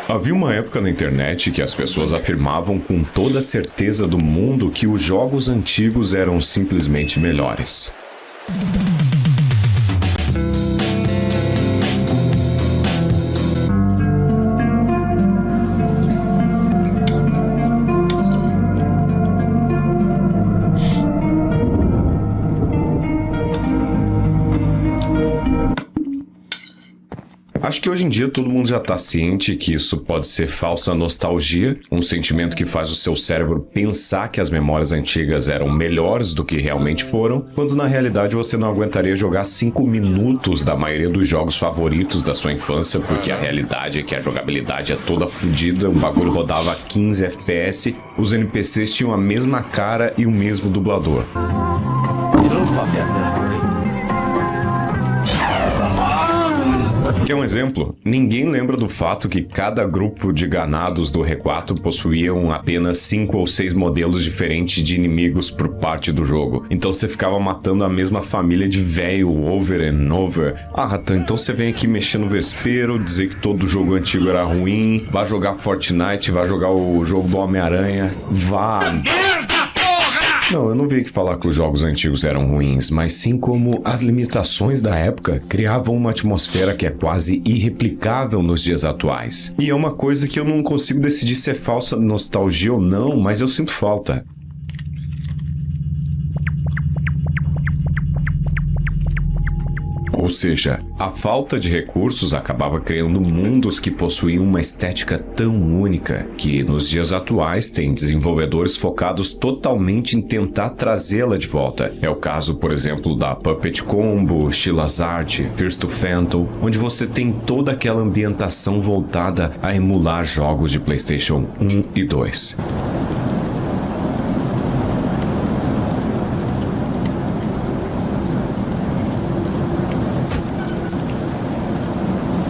Havia uma época na internet que as pessoas afirmavam com toda a certeza do mundo que os jogos antigos eram simplesmente melhores. Acho que hoje em dia todo mundo já está ciente que isso pode ser falsa nostalgia, um sentimento que faz o seu cérebro pensar que as memórias antigas eram melhores do que realmente foram, quando na realidade você não aguentaria jogar 5 minutos da maioria dos jogos favoritos da sua infância, porque a realidade é que a jogabilidade é toda fodida, o bagulho rodava a 15 FPS, os NPCs tinham a mesma cara e o mesmo dublador. Quer um exemplo? Ninguém lembra do fato que cada grupo de ganados do R4 possuíam apenas 5 ou 6 modelos diferentes de inimigos por parte do jogo. Então você ficava matando a mesma família de velho over and over. Ah, Ratan, então você vem aqui mexer no vespeiro, dizer que todo jogo antigo era ruim, vai jogar Fortnite, vai jogar o jogo do Homem-Aranha, vá... Não, eu não vim aqui falar que os jogos antigos eram ruins, mas sim como as limitações da época criavam uma atmosfera que é quase irreplicável nos dias atuais. E é uma coisa que eu não consigo decidir se é falsa nostalgia ou não, mas eu sinto falta. Ou seja, a falta de recursos acabava criando mundos que possuíam uma estética tão única que, nos dias atuais, tem desenvolvedores focados totalmente em tentar trazê-la de volta. É o caso, por exemplo, da Puppet Combo, Sheila's Art, First to Phantom, onde você tem toda aquela ambientação voltada a emular jogos de PlayStation 1 e 2.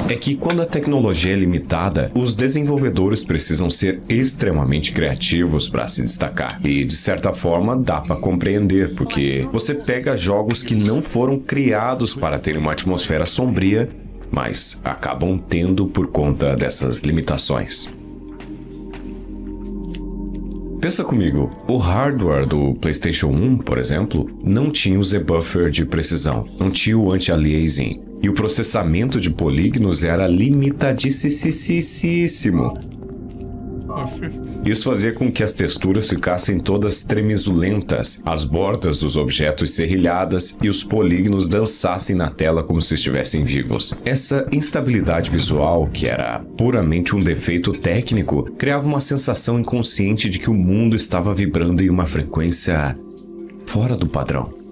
É que quando a tecnologia é limitada, os desenvolvedores precisam ser extremamente criativos para se destacar. E, de certa forma, dá para compreender, porque você pega jogos que não foram criados para ter uma atmosfera sombria, mas acabam tendo por conta dessas limitações. Pensa comigo, o hardware do PlayStation 1, por exemplo, não tinha o Z-Buffer de precisão, não tinha o anti-aliasing, e o processamento de polígonos era limitadíssimo. Isso fazia com que as texturas ficassem todas tremezulentas, as bordas dos objetos serrilhadas e os polígonos dançassem na tela como se estivessem vivos. Essa instabilidade visual, que era puramente um defeito técnico, criava uma sensação inconsciente de que o mundo estava vibrando em uma frequência fora do padrão.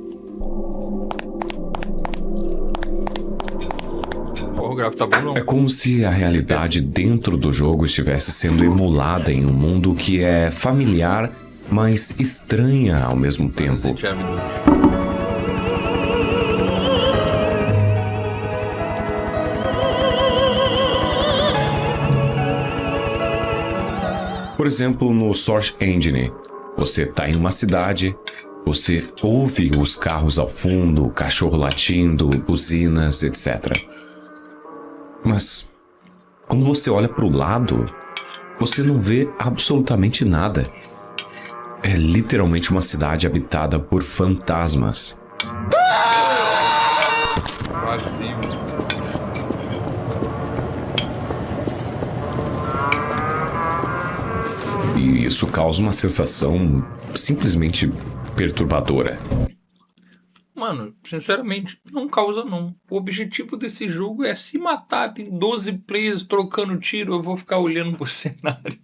Tá bom, não? É como se a realidade dentro do jogo estivesse sendo emulada em um mundo que é familiar, mas estranha ao mesmo tempo. Por exemplo, no Source Engine, você está em uma cidade, você ouve os carros ao fundo, o cachorro latindo, buzinas, etc. Mas, quando você olha para o lado, você não vê absolutamente nada. É literalmente uma cidade habitada por fantasmas. Brasil. E isso causa uma sensação simplesmente perturbadora. Mano, sinceramente, não causa não. O objetivo desse jogo é se matar. Tem 12 players trocando tiro, eu vou ficar olhando pro cenário.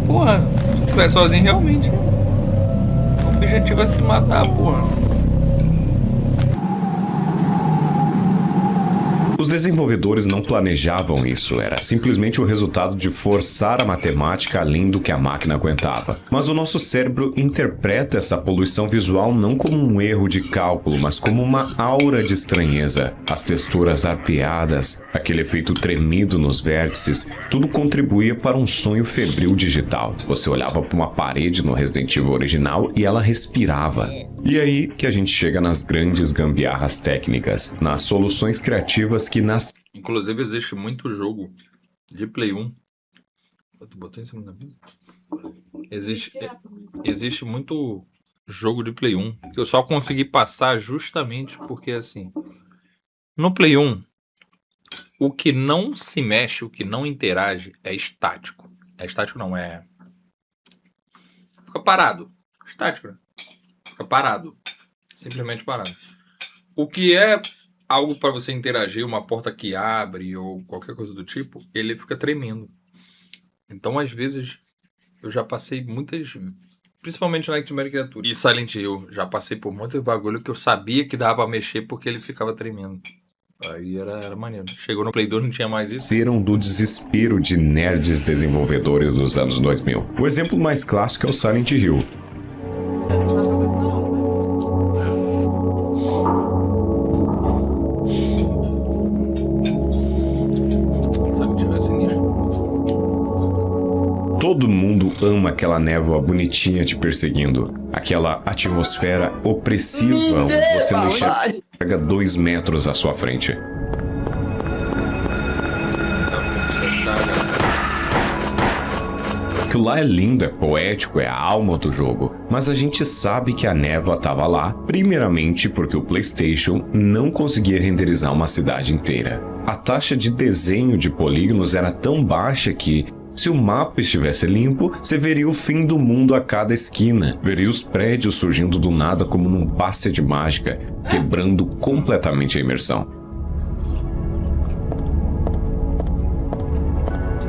Porra, se tu estiver sozinho, realmente. O objetivo é se matar, porra. Os desenvolvedores não planejavam isso, era simplesmente o resultado de forçar a matemática além do que a máquina aguentava. Mas o nosso cérebro interpreta essa poluição visual não como um erro de cálculo, mas como uma aura de estranheza. As texturas arpeadas, aquele efeito tremido nos vértices, tudo contribuía para um sonho febril digital. Você olhava para uma parede no Resident Evil original e ela respirava. E aí que a gente chega nas grandes gambiarras técnicas, nas soluções criativas que nas Inclusive, existe muito jogo de Play 1. Tu botou em cima da mesa? Existe muito jogo de Play 1 que eu só consegui passar justamente porque, assim, no Play 1, o que não se mexe, o que não interage é estático. É estático não, fica parado. Estático, né? Fica parado. Simplesmente parado. O que é algo para você interagir, uma porta que abre ou qualquer coisa do tipo, ele fica tremendo. Então, às vezes, eu já passei muitas... Principalmente Nightmare Creature e Silent Hill. Já passei por muitos bagulho que eu sabia que dava pra mexer porque ele ficava tremendo. Aí era maneiro. Chegou no Play 2, não tinha mais isso. Serão do desespero de nerds desenvolvedores dos anos 2000. O exemplo mais clássico é o Silent Hill. Silent Hill é sinistro. Todo mundo ama aquela névoa bonitinha te perseguindo. Aquela atmosfera opressiva onde você não enxerga 2 metros à sua frente. Aquilo lá é lindo, é poético, é a alma do jogo. Mas a gente sabe que a névoa estava lá, primeiramente porque o PlayStation não conseguia renderizar uma cidade inteira. A taxa de desenho de polígonos era tão baixa que, se o mapa estivesse limpo, você veria o fim do mundo a cada esquina. Veria os prédios surgindo do nada como num passe de mágica, quebrando completamente a imersão.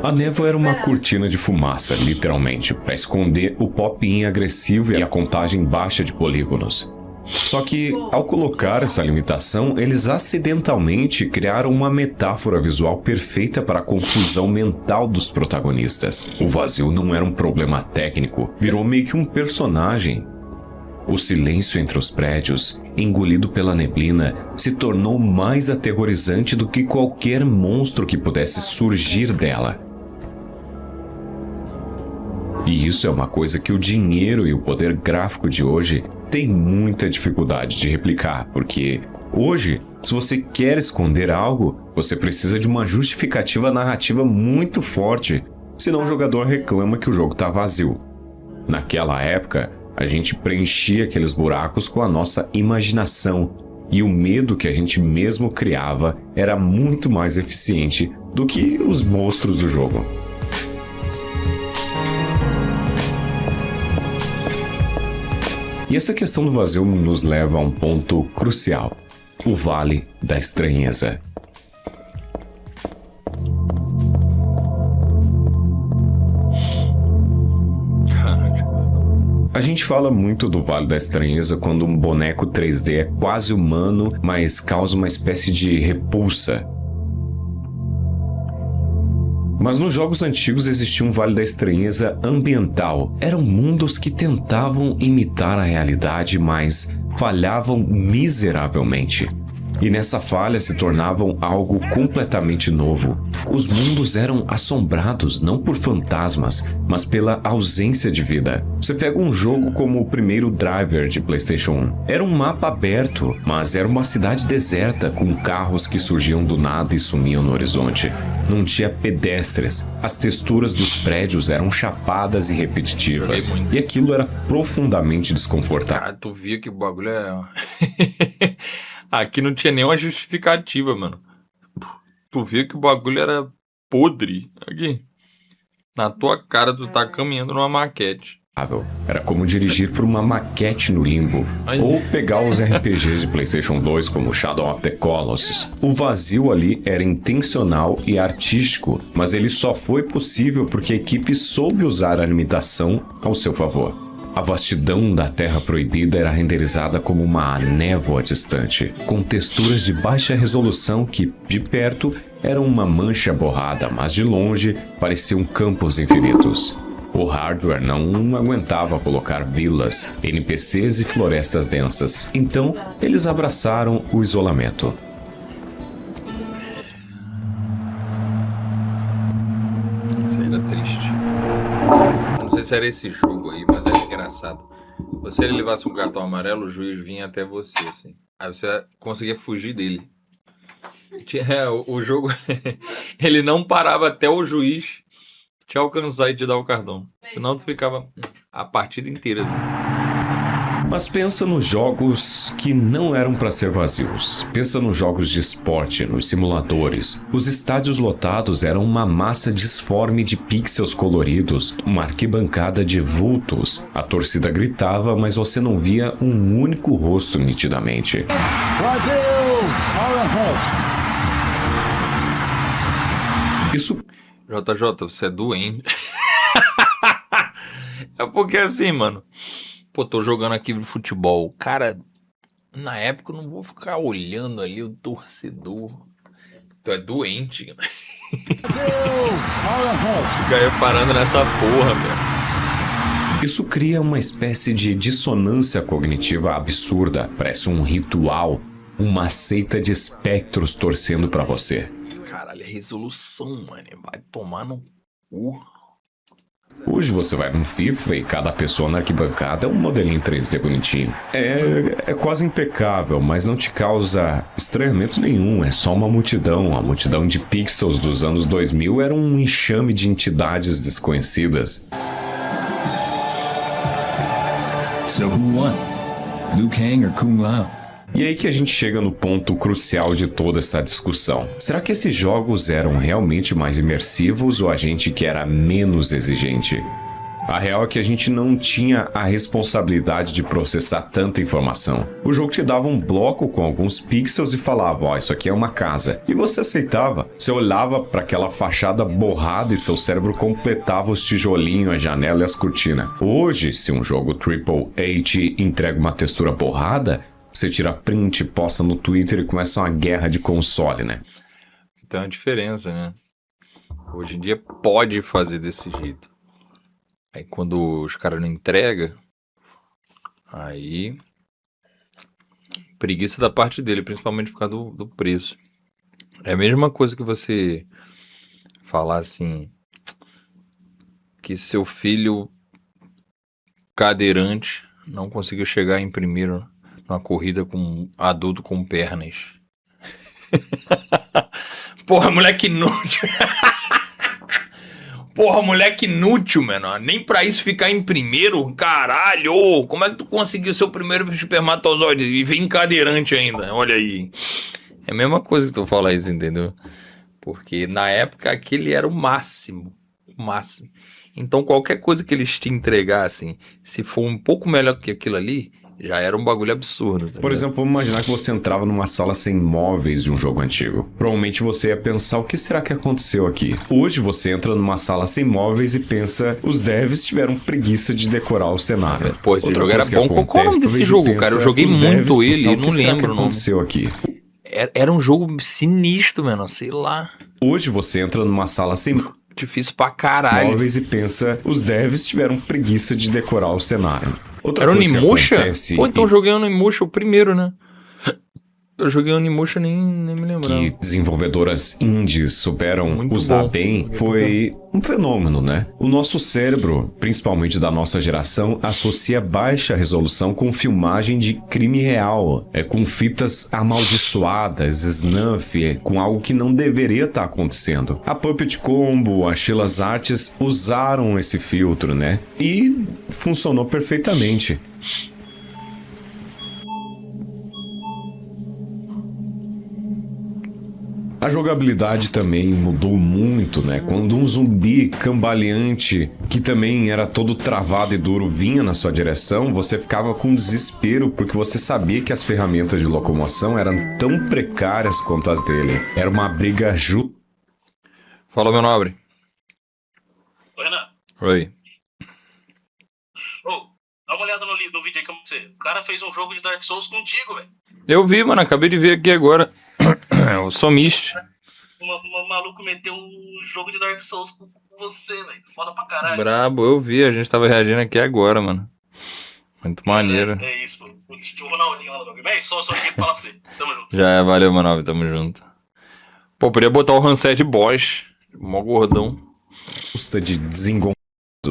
A névoa era uma cortina de fumaça, literalmente, para esconder o pop-in agressivo e a contagem baixa de polígonos. Só que, ao colocar essa limitação, eles acidentalmente criaram uma metáfora visual perfeita para a confusão mental dos protagonistas. O vazio não era um problema técnico, virou meio que um personagem. O silêncio entre os prédios, engolido pela neblina, se tornou mais aterrorizante do que qualquer monstro que pudesse surgir dela. E isso é uma coisa que o dinheiro e o poder gráfico de hoje tem muita dificuldade de replicar, porque hoje, se você quer esconder algo, você precisa de uma justificativa narrativa muito forte, senão o jogador reclama que o jogo está vazio. Naquela época, a gente preenchia aqueles buracos com a nossa imaginação, e o medo que a gente mesmo criava era muito mais eficiente do que os monstros do jogo. E essa questão do vazio nos leva a um ponto crucial: o Vale da Estranheza. A gente fala muito do Vale da Estranheza quando um boneco 3D é quase humano, mas causa uma espécie de repulsa. Mas nos jogos antigos existia um Vale da Estranheza ambiental. Eram mundos que tentavam imitar a realidade, mas falhavam miseravelmente. E nessa falha se tornavam algo completamente novo. Os mundos eram assombrados não por fantasmas, mas pela ausência de vida. Você pega um jogo como o primeiro Driver de PlayStation 1. Era um mapa aberto, mas era uma cidade deserta com carros que surgiam do nada e sumiam no horizonte. Não tinha pedestres, as texturas dos prédios eram chapadas e repetitivas, e aquilo era profundamente desconfortável. Cara, tu via que o bagulho é... Aqui não tinha nenhuma justificativa, mano. Tu via que o bagulho era podre. Aqui. Na tua cara, tu tá caminhando numa maquete. Era como dirigir por uma maquete no limbo. Ou pegar os RPGs de PlayStation 2 como Shadow of the Colossus. O vazio ali era intencional e artístico, mas ele só foi possível porque a equipe soube usar a limitação ao seu favor. A vastidão da Terra Proibida era renderizada como uma névoa distante, com texturas de baixa resolução que, de perto, eram uma mancha borrada, mas de longe pareciam campos infinitos. O hardware não aguentava colocar vilas, NPCs e florestas densas, então eles abraçaram o isolamento. Isso aí era triste. Eu não sei se era esse jogo aí, mas era engraçado. Se ele levasse um cartão amarelo, o juiz vinha até você, assim. Aí você conseguia fugir dele. O jogo, ele não parava até o juiz te alcançar e te dar o cartão. Senão tu ficava a partida inteira assim. Mas pensa nos jogos que não eram para ser vazios. Pensa nos jogos de esporte, nos simuladores. Os estádios lotados eram uma massa disforme de pixels coloridos, uma arquibancada de vultos. A torcida gritava, mas você não via um único rosto nitidamente. Brasil! Isso... JJ, você é doente. É porque assim, mano... Pô, tô jogando aqui de futebol. Cara, na época eu não vou ficar olhando ali o torcedor. Tu é doente. Fica reparando nessa porra, meu. Isso cria uma espécie de dissonância cognitiva absurda. Parece um ritual, uma seita de espectros torcendo pra você. Caralho, é resolução, mano. Vai tomar no cu. Hoje você vai no FIFA e cada pessoa na arquibancada é um modelinho 3D bonitinho. É quase impecável, mas não te causa estranhamento nenhum. É só uma multidão. A multidão de pixels dos anos 2000 era um enxame de entidades desconhecidas. So who won? Liu Kang or Kung Lao? E aí que a gente chega no ponto crucial de toda essa discussão. Será que esses jogos eram realmente mais imersivos ou a gente que era menos exigente? A real é que a gente não tinha a responsabilidade de processar tanta informação. O jogo te dava um bloco com alguns pixels e falava, ó, isso aqui é uma casa. E você aceitava. Você olhava para aquela fachada borrada e seu cérebro completava os tijolinhos, a janela e as cortinas. Hoje, se um jogo AAA te entrega uma textura borrada, você tira print, posta no Twitter e começa uma guerra de console, né? Então é a diferença, né? Hoje em dia pode fazer desse jeito. Aí quando os caras não entregam, aí preguiça da parte dele, principalmente por causa do preço. É a mesma coisa que você falar assim, que seu filho cadeirante não conseguiu chegar em primeiro uma corrida com um adulto com pernas. Porra, moleque inútil. Porra, moleque inútil, mano. Nem pra isso ficar em primeiro. Caralho. Como é que tu conseguiu ser o primeiro espermatozoide e vem cadeirante ainda? Olha aí. É a mesma coisa que tu fala isso, entendeu? Porque na época aquele era o máximo. O máximo. Então qualquer coisa que eles te entregassem, se for um pouco melhor que aquilo ali, já era um bagulho absurdo. Tá? Por exemplo, vamos imaginar que você entrava numa sala sem móveis de um jogo antigo. Provavelmente você ia pensar, o que será que aconteceu aqui? Hoje você entra numa sala sem móveis e pensa, os devs tiveram preguiça de decorar o cenário. Pô, esse jogo era bom. Qual é o nome desse jogo, cara? Eu joguei muito ele, eu não lembro o nome. Aconteceu aqui? Era um jogo sinistro, mano, sei lá. Hoje você entra numa sala sem difícil pra caralho. móveis e pensa, os devs tiveram preguiça de decorar o cenário. Outra era o coisa Onimusha? Acontece... Pô, então eu joguei o Onimusha, o primeiro, né? Eu joguei o Onimusha, nem me lembrava. Que desenvolvedoras indies souberam Muito usar bom. bem foi um fenômeno, né? O nosso cérebro, principalmente da nossa geração, associa baixa resolução com filmagem de crime real, com fitas amaldiçoadas, snuff, com algo que não deveria estar acontecendo. A Puppet Combo, a Sheila's Arts usaram esse filtro, né? E funcionou perfeitamente. A jogabilidade também mudou muito, né? Quando um zumbi cambaleante, que também era todo travado e duro, vinha na sua direção, você ficava com desespero porque você sabia que as ferramentas de locomoção eram tão precárias quanto as dele. Era uma briga justa. Fala, meu nobre. Ô, Renan. Oi. Ô, dá uma olhada no vídeo aí que eu mostrei. O cara fez um jogo de Dark Souls contigo, velho. Eu vi, mano, acabei de ver aqui agora. O Somist. Um maluco meteu um jogo de Dark Souls com você, velho. Foda pra caralho. Brabo, eu vi, a gente tava reagindo aqui agora, mano. Muito maneiro. É isso, pô. O Ronaldinho lá no jogo. Véi, só aqui pra falar pra você. Tamo junto. Já é, valeu, meu nome, tamo junto. Pô, podia botar o Hanset Boss. Mó gordão. De desengonçados.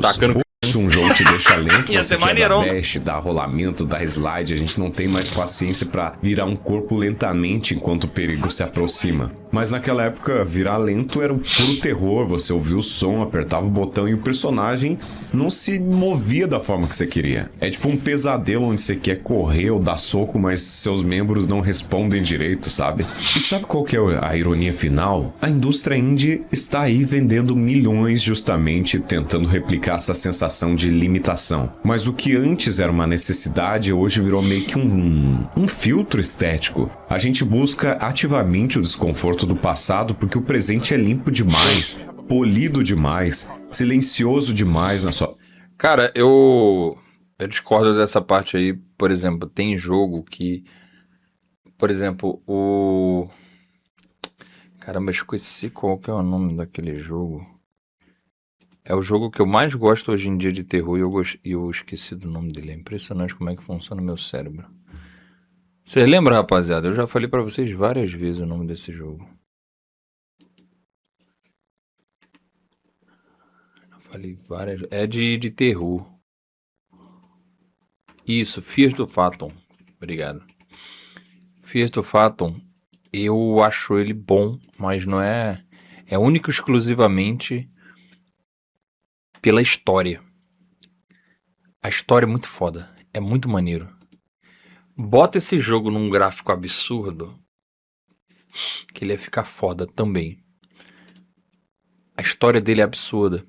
Tacando Se um jogo te deixa lento, Ia você ser quer maneirão. dar dash, dar rolamento, dar slide, a gente não tem mais paciência pra virar um corpo lentamente enquanto o perigo se aproxima. Mas naquela época, virar lento era o puro terror. Você ouvia o som, apertava o botão e o personagem não se movia da forma que você queria. É tipo um pesadelo onde você quer correr ou dar soco, mas seus membros não respondem direito, sabe? E sabe qual que é a ironia final? A indústria indie está aí vendendo milhões justamente tentando replicar essa sensação de limitação. Mas o que antes era uma necessidade, hoje virou meio que um filtro estético. A gente busca ativamente o desconforto do passado porque o presente é limpo demais, polido demais, silencioso demais na sua... Cara, eu discordo dessa parte aí. Por exemplo, tem jogo que... Por exemplo, o... Caramba, eu esqueci qual que é o nome daquele jogo. É o jogo que eu mais gosto hoje em dia de terror e eu esqueci do nome dele. É impressionante como é que funciona o meu cérebro. Vocês lembram, rapaziada? Eu já falei pra vocês várias vezes o nome desse jogo. Eu falei várias... É de terror. Isso, Fear to Fathom. Obrigado. Fear to Fathom, eu acho ele bom, mas não é... É único e exclusivamente pela história. A história é muito foda. É muito maneiro. Bota esse jogo num gráfico absurdo, que ele ia ficar foda também. A história dele é absurda.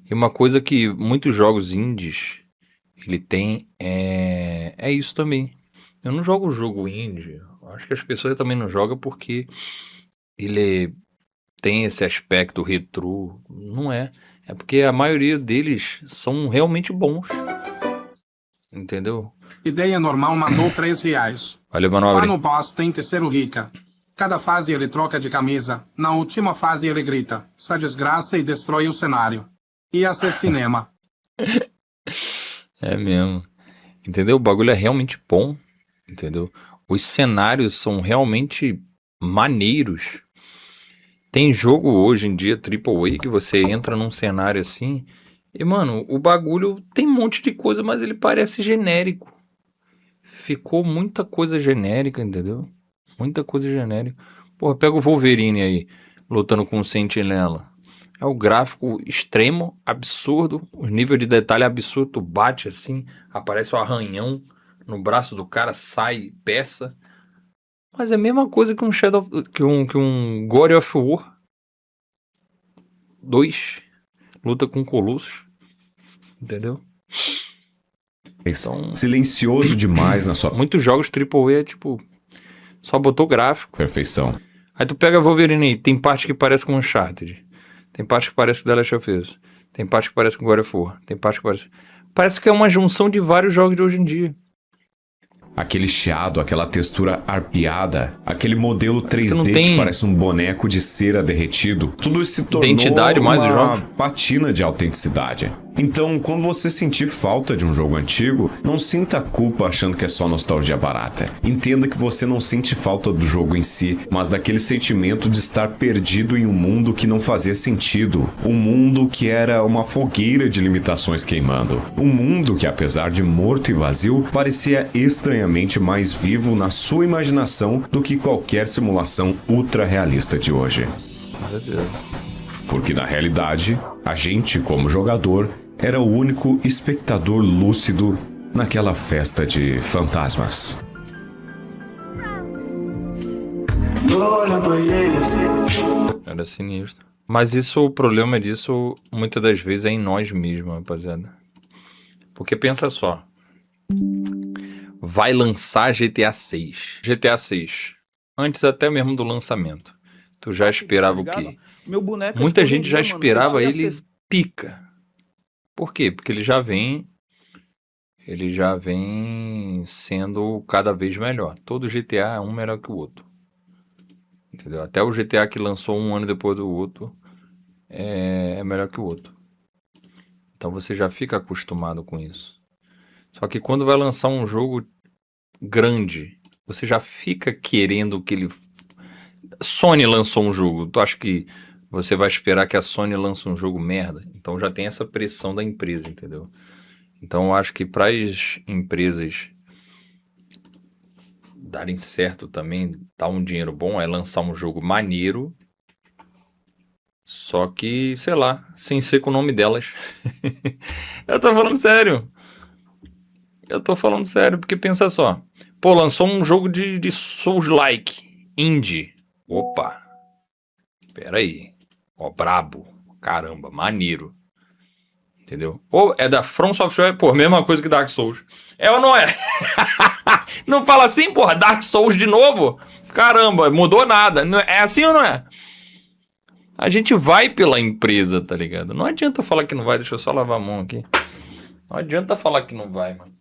E uma coisa que muitos jogos indies ele tem é isso também. Eu não jogo jogo indie. Acho que as pessoas também não jogam porque ele tem esse aspecto retrô. Não é. É porque a maioria deles são realmente bons. Entendeu? Ideia normal mandou R$3. Valeu, Manobre. Final boss tem terceiro rica. Cada fase ele troca de camisa. Na última fase ele grita. Essa desgraça e destrói o cenário. Ia ser cinema. É mesmo. Entendeu? O bagulho é realmente bom. Entendeu? Os cenários são realmente maneiros. Tem jogo hoje em dia, AAA, que você entra num cenário assim... E, mano, o bagulho tem um monte de coisa, mas ele parece genérico. Ficou muita coisa genérica, entendeu? Muita coisa genérica. Porra, pega o Wolverine aí, lutando com o Sentinela. É o gráfico extremo, absurdo, o nível de detalhe absurdo. Tu bate assim, aparece o arranhão no braço do cara, sai peça. Mas é a mesma coisa que um que um God of War 2 luta com Colossus. Entendeu? Então, silencioso demais na sua muitos jogos AAA é tipo só botou gráfico. perfeição. Aí tu pega Wolverine aí, tem parte que parece com Uncharted, tem parte que parece com The Last of Us, tem parte que parece com God of War, tem parte que parece que é uma junção de vários jogos de hoje em dia. Aquele chiado, aquela textura arpeada, aquele modelo 3D que tem parece um boneco de cera derretido. Tudo isso se tornou identidade mais os uma jogos. patina de autenticidade. Então, quando você sentir falta de um jogo antigo, não sinta culpa achando que é só nostalgia barata. Entenda que você não sente falta do jogo em si, mas daquele sentimento de estar perdido em um mundo que não fazia sentido. Um mundo que era uma fogueira de limitações queimando. Um mundo que, apesar de morto e vazio, parecia estranhamente mais vivo na sua imaginação do que qualquer simulação ultra realista de hoje. Meu Deus. Porque na realidade, a gente, como jogador, era o único espectador lúcido naquela festa de fantasmas. Era sinistro. Mas isso, o problema disso, muitas das vezes é em nós mesmos, rapaziada. Porque pensa só. Vai lançar GTA 6. GTA 6. Antes até mesmo do lançamento. Tu já esperava o quê? Meu boneco Muita gente já esperava ele pica. Por quê? Porque ele já vem sendo cada vez melhor. Todo GTA é um melhor que o outro. Entendeu? Até o GTA que lançou um ano depois do outro é melhor que o outro. Então você já fica acostumado com isso. Só que quando vai lançar um jogo grande, você já fica querendo que ele... Sony lançou um jogo. Tu acha que você vai esperar que a Sony lance um jogo merda? Então já tem essa pressão da empresa, entendeu? Então eu acho que para as empresas darem certo também, dar um dinheiro bom, é lançar um jogo maneiro, só que, sei lá, sem ser com o nome delas. Eu tô falando sério. Porque pensa só. Pô, lançou um jogo de Souls-like, indie. Opa. Pera aí. Ó, brabo. Caramba, maneiro. Entendeu? Ou é da From Software, pô, mesma coisa que Dark Souls. É ou não é? Não fala assim, porra, Dark Souls de novo? Caramba, mudou nada. É assim ou não é? A gente vai pela empresa, tá ligado? Não adianta falar que não vai, deixa eu só lavar a mão aqui. Não adianta falar que não vai, mano.